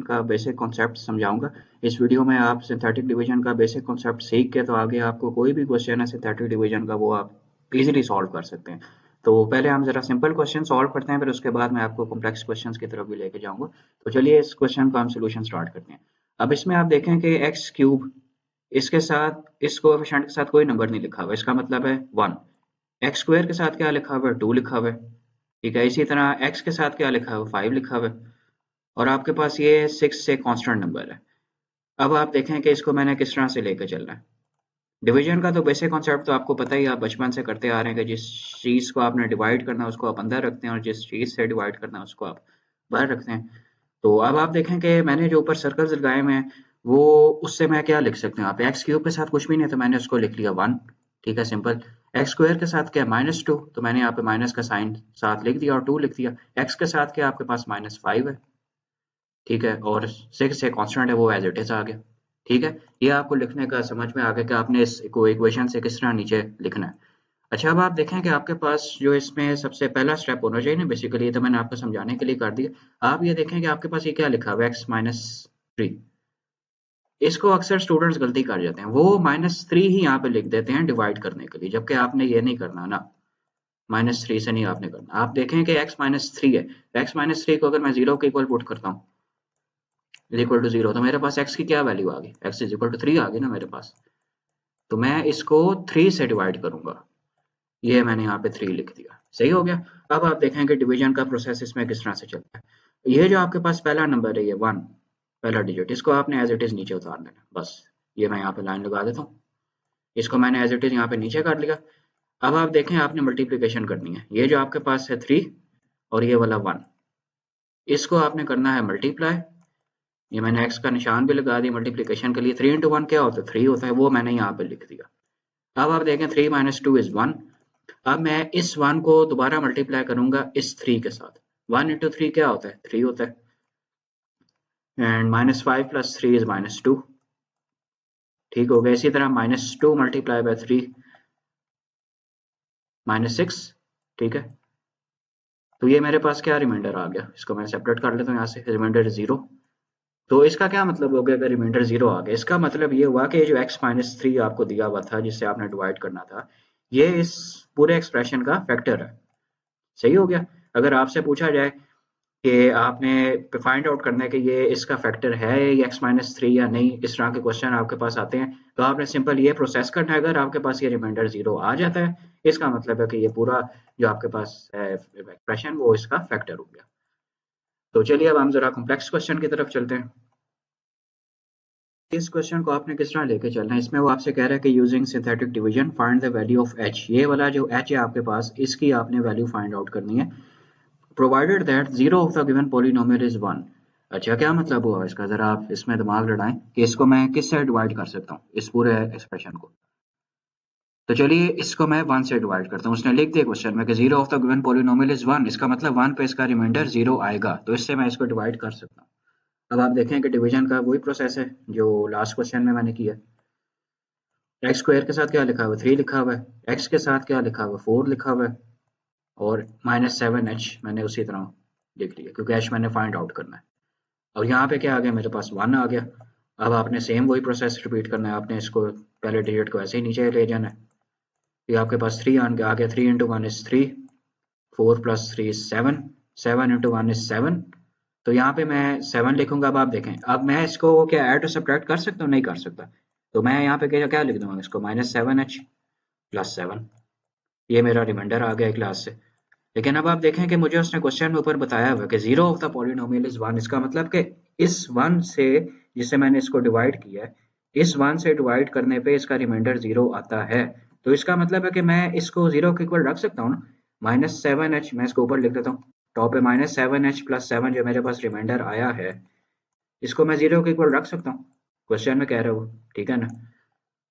का basic concept समझाऊंगा। इस वीडियो में आप सिंथेटिक डिवीजन का बेसिक कॉन्सेप्ट सीख के तो आगे आपको कोई भी क्वेश्चन है सिंथेटिक डिवीजन का वो आप इजीली सॉल्व कर सकते हैं। तो पहले हम जरा सिंपल क्वेश्चन सॉल्व करते हैं, फिर उसके बाद मैं आपको कॉम्प्लेक्स क्वेश्चन की तरफ भी लेके जाऊंगा। तो चलिए इस क्वेश्चन का हम सोल्यूशन स्टार्ट करते हैं। अब इसमें आप देखें कि एक्स क्यूब इसके साथ इस कोएफिशिएंट के साथ कोई नंबर नहीं लिखा हुआ, इसका मतलब है 1। एक्स स्क्वायर के साथ क्या लिखा हुआ है, 2 लिखा हुआ है। ठीक है, इसी तरह एक्स के साथ क्या लिखा हुआ है, 5 लिखा हुआ है। और आपके पास ये 6 से कांस्टेंट नंबर है। अब आप देखें कि इसको मैंने किस तरह से लेकर चलना है। डिवीजन का तो बेसिक कॉन्सेप्ट तो आपको पता ही, आप बचपन से करते आ रहे हैं कि जिस चीज़ को आपने डिवाइड करना है उसको आप अंदर रखते हैं और जिस चीज़ से डिवाइड करना है उसको आप बाहर रखते हैं। तो अब आप देखें कि मैंने जो ऊपर सर्कल्स लगाए हुए हैं वो उससे मैं क्या लिख सकते हैं, आप एक्स क्यूब के साथ कुछ भी नहीं तो मैंने उसको लिख लिया 1। ठीक है, सिंपल। एक्स स्क्वायर के साथ क्या -2 तो मैंने यहाँ पे माइनस का साइन साथ लिख दिया और 2 लिख दिया। एक्स के साथ क्या आपके पास -5 है। ठीक है, और 6 से कांस्टेंट है वो एज इट इज आ गया। ठीक है, ये आपको लिखने का समझ में आ गया कि आपने इस इक्वेशन से किस तरह नीचे लिखना है। अच्छा, अब आप देखें कि आपके पास जो इसमें सबसे पहला स्टेप होना चाहिए ना, बेसिकली ये तो मैंने आपको समझाने के लिए कर दिया। आप ये देखें कि आपके पास ये क्या लिखा हुआ है, x-3। इसको अक्सर स्टूडेंट्स गलती कर जाते हैं, वो -3 ही यहाँ पे लिख देते हैं डिवाइड करने के लिए, जबकि आपने ये नहीं करना ना। -3 से नहीं आपने करना। आप देखें कि x-3 है, x-3 को अगर मैं 0 के इक्वल पुट करता हूँ इक्वल टू 0 तो मेरे पास x की क्या वैल्यू आ गई, x इज इक्वल टू 3 आ गई ना मेरे पास। तो मैं इसको 3 से डिवाइड करूंगा, ये मैंने यहाँ पे 3 लिख दिया, सही हो गया। अब आप देखें कि डिवीजन का प्रोसेस इसमें किस तरह से चलता है। ये जो आपके पास पहला नंबर है ये 1, पहला डिजिट, इसको आपने एज इट इज नीचे उतार देना बस। ये मैं यहाँ पे लाइन लगा देता हूँ, इसको मैंने एज इट इज यहाँ पे नीचे कर लिया। अब आप देखें आपने मल्टीप्लीकेशन करनी है, ये जो आपके पास है 3 और ये वाला 1, इसको आपने करना है मल्टीप्लाई। ये मैंने x का निशान भी लगा दिया मल्टीप्लिकेशन के लिए। 3 इंटू 1 क्या होता है, 3 होता है, वो मैंने यहाँ पे लिख दिया। अब आप देखें 3 - 2 इज 1। अब मैं इस 1 को दोबारा मल्टीप्लाई करूंगा इस 3 के साथ। 1 इंटू 3 क्या होता है, 3 होता है। And -5 + 3 is -2। ठीक हो गया। इसी तरह -2 मल्टीप्लाई बाय 3 -6। ठीक है, तो ये मेरे पास क्या रिमाइंडर आ गया, इसको मैं सेपरेट कर लेता हूँ यहाँ से, रिमाइंडर 0। तो इसका क्या मतलब हो गया अगर रिमाइंडर 0 आ गया, इसका मतलब ये हुआ कि जो x-3 आपको दिया हुआ था जिससे आपने डिवाइड करना था, ये इस पूरे एक्सप्रेशन का फैक्टर है। सही हो गया। अगर आपसे पूछा जाए कि आपने फाइंड आउट करना है कि ये इसका फैक्टर है ये x-3 या नहीं, इस तरह के क्वेश्चन आपके पास आते हैं, तो आपने सिंपल ये प्रोसेस करना है। अगर आपके पास ये रिमाइंडर 0 आ जाता है, इसका मतलब है कि ये पूरा जो आपके पास है एक्सप्रेशन वो इसका फैक्टर हो गया। तो चलिए अब हम जरा कॉम्प्लेक्स क्वेश्चन की तरफ चलते हैं। इस क्वेश्चन को आपने किस तरह लेके चलना है, इसमें वो आपसे कह रहा है कि using synthetic division find the value of h। ये वाला जो h है आपके पास, इसकी आपने वैल्यू फाइंड आउट करनी है, provided that zero of the given polynomial is 1। अच्छा, क्या मतलब हुआ इसका, जरा आप इसमें दिमाग लड़ाएं कि इसको मैं किससे डिवाइड कर सकता हूँ इस पूरे एक्सप्रेशन को। तो चलिए इसको मैं 1 से डिवाइड करता हूँ। उसने लिख दिया क्वेश्चन में कि zero of the given polynomial is 1, इसका मतलब 1 पे इसका रिमाइंडर 0 आएगा, तो इससे मैं इसको डिवाइड कर सकता हूँ। अब आप देखें कि डिवीजन का वही प्रोसेस है जो लास्ट क्वेश्चन में मैंने किया। एक्स स्क्वायर के साथ क्या लिखा हुआ है, 3 लिखा हुआ है। एक्स के साथ क्या लिखा हुआ है, 4 लिखा हुआ है। और -7h मैंने उसी तरह लिख लिया क्योंकि h मैंने फाइंड आउट करना है। और यहाँ पे क्या आ गया, मेरे पास 1 आ गया। अब आपने सेम वही प्रोसेस रिपीट करना है, आपने इसको पहले डिजिट को ऐसे ही नीचे ले जाना है। ये आपके पास 3 आ गया, 3 into 1 is 3, 4 + 3 is 7, 7 into 1 is 7। तो यहाँ पे मैं 7 लिखूंगा। अब आप देखें, अब मैं इसको क्या ऐड और सब्ट्रैक्ट कर सकता हूँ, नहीं कर सकता। तो मैं यहाँ पे क्या लिख दूंगा इसको, -7h + 7। ये मेरा रिमाइंडर आ गया क्लास से। लेकिन अब आप देखें कि मुझे उसने क्वेश्चन में ऊपर बताया हुआ कि zero of the polynomial is 1, इसका मतलब कि इस 1 से जिससे मैंने इसको डिवाइड किया है, इस 1 से डिवाइड करने पे इसका रिमाइंडर 0 आता है। तो इसका मतलब है कि मैं इसको 0 के इक्वल रख सकता हूँ ना। -7h मैं इसको ऊपर लिख देता हूँ, टॉप पे -7h + 7 जो मेरे पास रिमाइंडर आया है, इसको मैं 0 के इक्वल रख सकता हूँ, क्वेश्चन में कह रहे हो, ठीक है ना।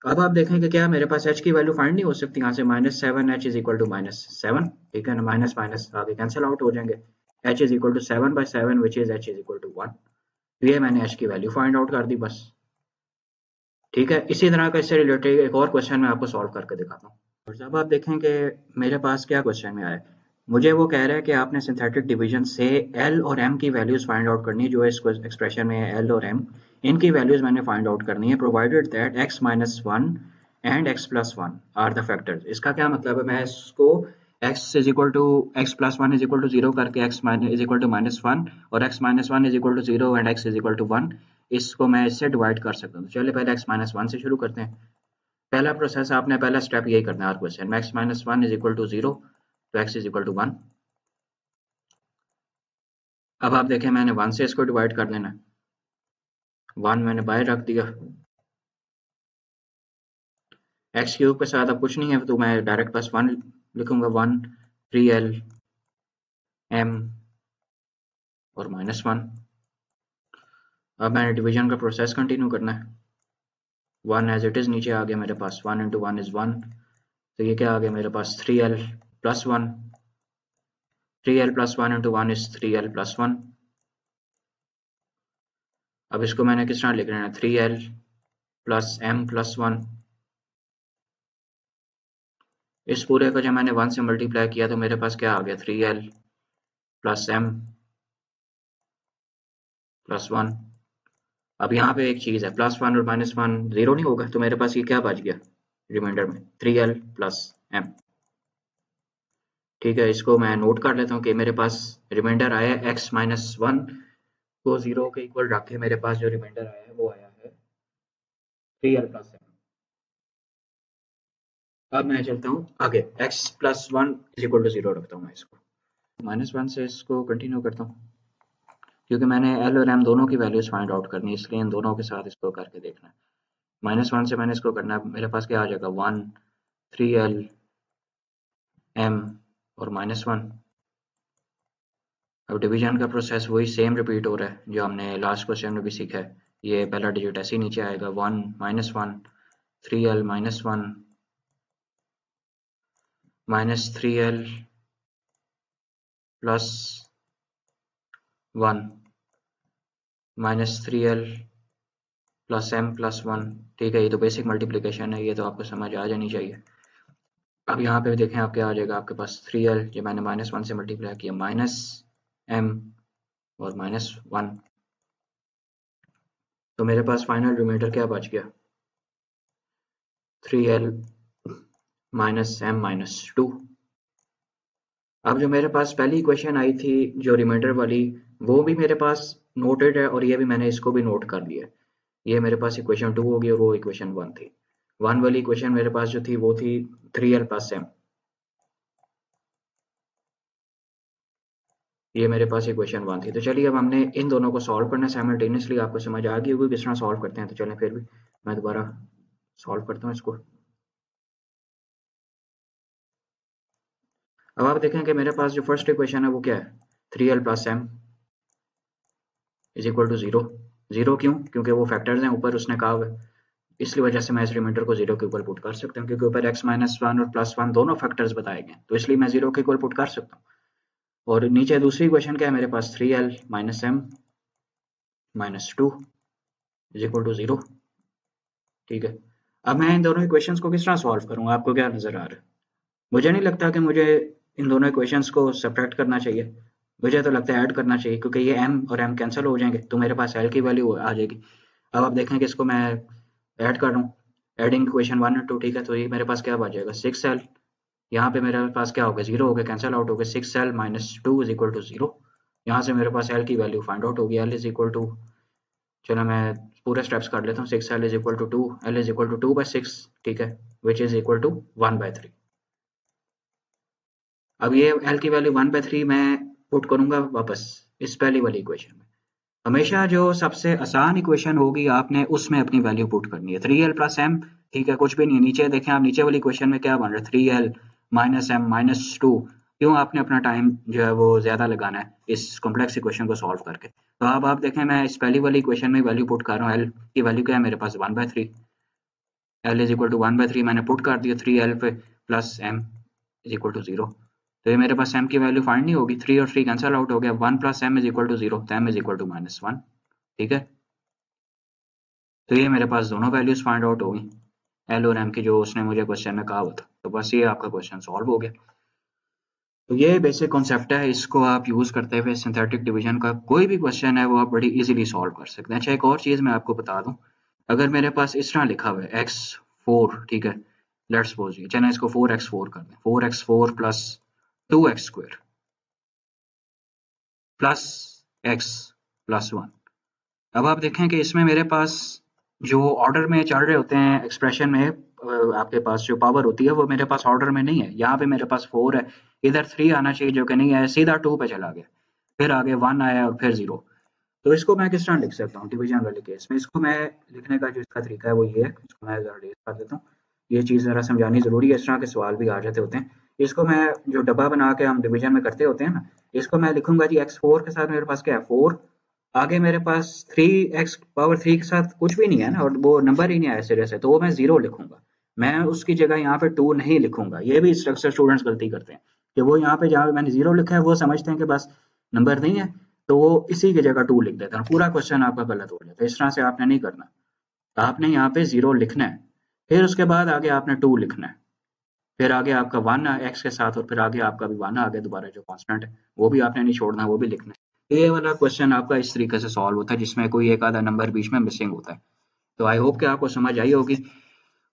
अब आप देखें कि क्या मेरे पास h की वैल्यू फाइंड नहीं हो सकती यहाँ से, -7h = -7। ठीक है ना, माइनस माइनस आगे कैंसिल आउट हो जाएंगे। h = 7/7 which is h = 1। तो ये मैंने h की वैल्यू फाइंड आउट कर दी बस। ठीक है, इसी तरह का इससे रिलेटेड एक और क्वेश्चन मैं आपको सॉल्व करके दिखाता हूँ। और जब आप देखें कि मेरे पास क्या क्वेश्चन में आया है, मुझे वो कह रहा है कि आपने सिंथेटिक डिवीजन से एल और एम की वैल्यूज फाइंड आउट करनी है, जो इस एक्सप्रेशन में है एल और एम, इनकी वैल्यूज मैंने फाइंड आउट करनी है, provided that x minus one and x plus one are the factors. इसका क्या मतलब है, मैं इसको x is equal to x plus one is equal to zero करके x is equal to minus one और x minus one is equal to zero and x is equal to one, इसको मैं इससे डिवाइड कर सकता हूँ। चलिए पहले x माइनस वन से शुरू करते हैं। पहला प्रोसेस, आपने पहला स्टेप यही करना है हर क्वेश्चन में, x minus one is equal to zero, तो x is equal to one. अब आप देखें मैंने वन से इसको डिवाइड कर लेना है, वन मैंने बाहर रख दिया, एक्स क्यूब के साथ अब कुछ नहीं है तो मैं डायरेक्ट बस वन लिखूंगा, वन 3l m और माइनस वन। अब मैंने डिवीजन का प्रोसेस कंटिन्यू करना है, वन एज इट इज नीचे आ गया मेरे पास, one into one is one, तो ये क्या आ गया मेरे पास 3l plus one, 3l plus one into one is 3l plus one. अब इसको मैंने किस तरह लिख लेना है, 3l plus m plus one. इस पूरे को जब मैंने वन से मल्टीप्लाई किया तो मेरे पास क्या आ गया, 3l plus m plus one. अब यहाँ पे एक चीज है, प्लस वन और माइनस वन जीरो नहीं होगा, तो मेरे पास ये क्या बच गया रिमाइंडर में, 3l प्लस m। ठीक है, इसको मैं नोट कर लेता हूँ कि मेरे पास रिमाइंडर आया है x माइनस वन को जीरो के इक्वल रख के मेरे पास जो रिमाइंडर आया है वो आया है 3l प्लस m। अब मैं चलता हूँ आगे, x plus one is equal to zero रखता हूँ मैं इसको, माइनस वन से इसको कंटिन्यू करता हूँ, क्योंकि मैंने l और m दोनों की वैल्यूज फाइंड आउट करनी है, इसलिए इन दोनों के साथ इसको करके देखना है। माइनस वन से मैंने इसको करना है, मेरे पास क्या आ जाएगा, वन 3l m और माइनस वन। अब डिवीजन का प्रोसेस वही सेम रिपीट हो रहा है जो हमने लास्ट क्वेश्चन में भी सीखा है। ये पहला डिजिट ऐसे ही नीचे आएगा, one minus one, 3l minus one, minus 3l plus one, minus 3l plus m plus one. ठीक है, ये तो बेसिक मल्टीप्लिकेशन है, ये तो आपको समझ आ जानी चाहिए। अब यहाँ पे देखें आप क्या आ जाएगा आपके पास, 3l जो मैंने माइनस वन से मल्टीप्लाई किया, माइनस m और माइनस वन, तो मेरे पास फाइनल रिमाइंडर क्या बच गया, 3l minus m minus to. अब जो मेरे पास पहली इक्वेशन आई थी जो रिमाइंडर वाली, वो भी मेरे पास नोटेड है और ये भी मैंने इसको भी नोट कर लिया। ये मेरे पास इक्वेशन टू होगी और वो इक्वेशन वन थी। वन वाली इक्वेशन मेरे पास जो थी वो थी 3l प्लस m, ये मेरे पास इक्वेशन वन थी। तो चलिए अब हमने इन दोनों को सॉल्व करना है साइमल्टेनियसली, आपको समझ आ गई होगी किस तरह सॉल्व करते हैं। तो चलें फिर भी मैं दोबारा सॉल्व करता हूँ इसको। अब आप देखें कि मेरे पास जो फर्स्ट इक्वेशन है वो क्या है, 3l plus m is equal to zero. Zero क्यों, क्योंकि वो फैक्टर्स हैं ऊपर उसने कहा हुआ है, इसलिए वजह से मैं इस रिमाइंडर को जीरो के इक्वल पुट कर सकता हूँ, क्योंकि ऊपर x माइनस वन और प्लस वन दोनों फैक्टर्स बताए गए, तो इसलिए मैं जीरो के इक्वल पुट कर सकता हूँ। और नीचे दूसरी इक्वेशन क्या है मेरे पास, 3l minus m minus two is equal to zero. ठीक है, अब मैं इन दोनों इक्वेशंस को किस तरह सॉल्व करूंगा, आपको क्या नजर आ रहा है? मुझे नहीं लगता कि मुझे इन दोनों इक्वेशंस को सब्ट्रैक्ट करना चाहिए, मुझे तो लगता है ऐड करना चाहिए, क्योंकि ये m और m कैंसिल हो जाएंगे तो मेरे पास l की वैल्यू आ जाएगी। अब आप देखें कि इसको मैं ऐड कर रहा हूँ, एडिंग इक्वेशन वन और टू। ठीक है, तो ये मेरे पास क्या बच जाएगा, 6l, यहाँ पे मेरे पास क्या हो गया, जीरो हो गया, कैंसिल आउट हो गया, 6l minus two is equal to zero. यहाँ से मेरे पास l की वैल्यू फाइंड आउट होगी, l इज इक्वल टू, चलो मैं पूरे स्टेप्स कर लेता हूँ, 6l is equal to two, l is equal to two by six, ठीक है, which is equal to one by three. अब ये l की वैल्यू वन बाई थ्री मैं पुट करूंगा वापस इस पहली वाली इक्वेशन में। हमेशा जो सबसे आसान इक्वेशन होगी आपने उसमें अपनी वैल्यू पुट करनी है, 3l प्लस m। ठीक है, कुछ भी नहीं, नीचे देखें आप, नीचे वाली इक्वेशन में क्या बन रहा है, 3l minus m minus to. क्यों आपने अपना टाइम जो है वो ज्यादा लगाना है इस कॉम्प्लेक्स इक्वेशन को सॉल्व करके। तो अब आप देखें मैं इस पहली वाली इक्वेशन में वैल्यू पुट कर रहा हूँ, l की वैल्यू क्या है मेरे पास, one by three, l is equal to one by three मैंने पुट कर दिया, 3l पे plus m is equal to zero. तो ये मेरे पास m की वैल्यू फाइंड नहीं होगी, थ्री और थ्री कैंसिल आउट हो गया, one plus m is equal to zero, तो m is equal to minus one. ठीक है, तो ये मेरे पास दोनों वैल्यूज फाइंड आउट हो गई, एल और एम की, जो उसने मुझे क्वेश्चन में कहा हुआ था। तो बस ये आपका क्वेश्चन सॉल्व हो गया। तो ये बेसिक कॉन्सेप्ट है, इसको आप यूज करते हुए सिंथेटिक डिवीजन का कोई भी क्वेश्चन है वो आप बड़ी इजीली सॉल्व कर सकते हैं। अच्छा, एक और चीज मैं आपको बता दूं, अगर मेरे पास इस तरह लिखा हुआ है x4, ठीक है, लेट्स सपोज ये, चलें इसको 4x4 कर दें, 4x4 plus 2x² plus x plus 1। अब आप देखें कि इसमें मेरे पास जो ऑर्डर में चल रहे होते हैं एक्सप्रेशन में, आपके पास जो पावर होती है वो मेरे पास ऑर्डर में नहीं है। यहाँ पे मेरे पास 4 है, इधर 3 आना चाहिए जो कि नहीं है, सीधा 2 पे चला गया, फिर आगे 1 आया और फिर 0। तो इसको मैं किस तरह लिख सकता हूँ डिवीजन वाले केस में? इसको मैं लिखने का जो इसका तरीका है वो ये है, इसको मैं जरा रेज कर देता हूँ, ये चीज़ ज़रा समझानी ज़रूरी है, इस तरह के सवाल भी आ जाते होते हैं। इसको मैं जो डब्बा बना के हम डिवीजन में करते होते हैं ना, इसको मैं लिखूंगा जी x4 के साथ मेरे पास क्या है 4, आगे मेरे पास 3x⁻³ के साथ कुछ भी नहीं है ना, और वो नंबर ही नहीं आया सिरे से, तो वो मैं 0 लिखूंगा। मैं उसकी जगह यहाँ पे 2 नहीं लिखूंगा। ये भी स्ट्रक्चर स्टूडेंट्स गलती करते हैं कि वो यहाँ पे जहाँ पे मैंने 0 लिखा है वो समझते हैं कि बस नंबर नहीं है, तो वो इसी की जगह 2 लिख देते हैं, पूरा क्वेश्चन आपका गलत हो जाता है। इस तरह से आपने नहीं करना, आपने यहाँ पे 0 लिखना है, फिर उसके बाद आगे आपने 2 लिखना है, फिर आगे आपका 1 x के साथ, और फिर आगे आपका भी 1 आगे दोबारा जो कांस्टेंट है वो भी आपने नहीं छोड़ना, वो भी लिखना है। ये वाला क्वेश्चन आपका इस तरीके से सॉल्व होता है जिसमें कोई एक आधा नंबर बीच में मिसिंग होता है। तो आई होप कि आपको समझ आई होगी।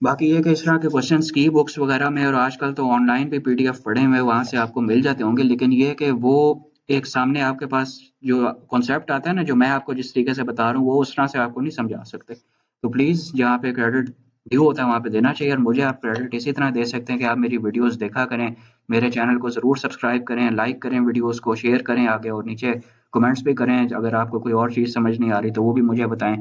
बाकी ये कि इस तरह के क्वेश्चंस की बुक्स वगैरह में, और आजकल तो ऑनलाइन भी पीडीएफ पड़े हुए वहां से आपको मिल जाते होंगे, लेकिन ये कि वो एक सामने आपके पास जो कॉन्सेप्ट आता है ना, जो मैं आपको जिस तरीके से बता रहा हूँ वो उस तरह से आपको नहीं समझा सकते। तो प्लीज जहाँ पे क्रेडिट ड्यू होता है वहाँ पे देना चाहिए, और मुझे आप क्रेडिट इसी तरह दे सकते हैं कि आप मेरी वीडियोस देखा करें, मेरे चैनल को जरूर सब्सक्राइब करें, लाइक करें, वीडियोस को शेयर करें आगे, और नीचे कमेंट्स भी करें। अगर आपको कोई और चीज़ समझ नहीं आ रही तो वो भी मुझे बताएं।